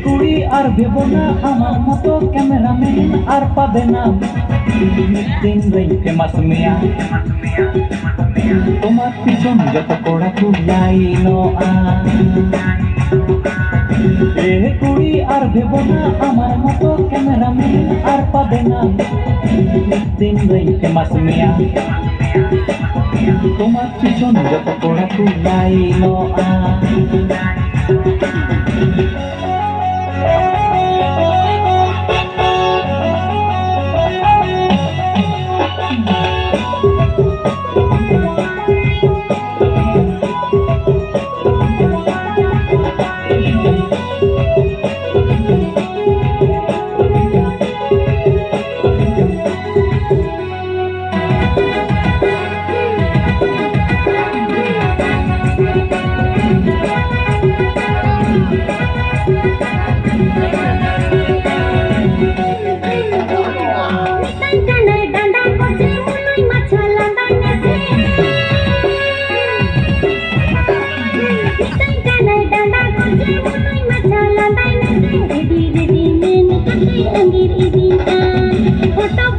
কুড়ি আর ভেবো না আমার মতো ক্যামেরাম্যান আর পাবে না দিন ফেমাস মিয়া তোমার পিছন যত কড়া কুড়াইল কুড়ি আর ভেবো না আমার মতো ক্যামেরাম্যান আর পাবে না দিন ফেমাস মিয়া তোমার পিছন যত কড়া কুড়াইল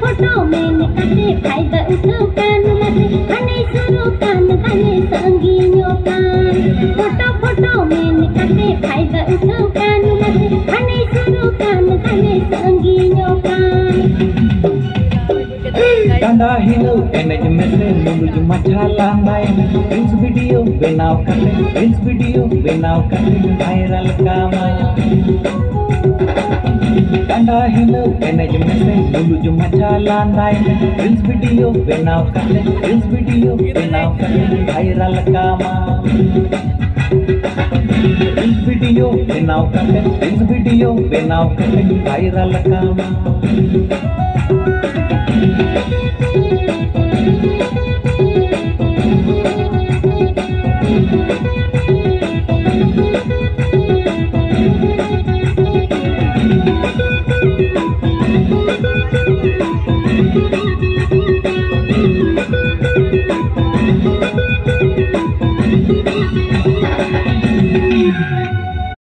फोटो में निकाले फायदा उठाkan ane surukan ane sangginokan photo में निकाले फायदा उठाkan ane surukan ane sangginokan Tanda hilau enaj mese nuluj macha lambai reels video benaw kate viral kama Tanda hilau enaj mese nuluj macha lambai reels video benaw kate viral kama reels video benaw kate viral kama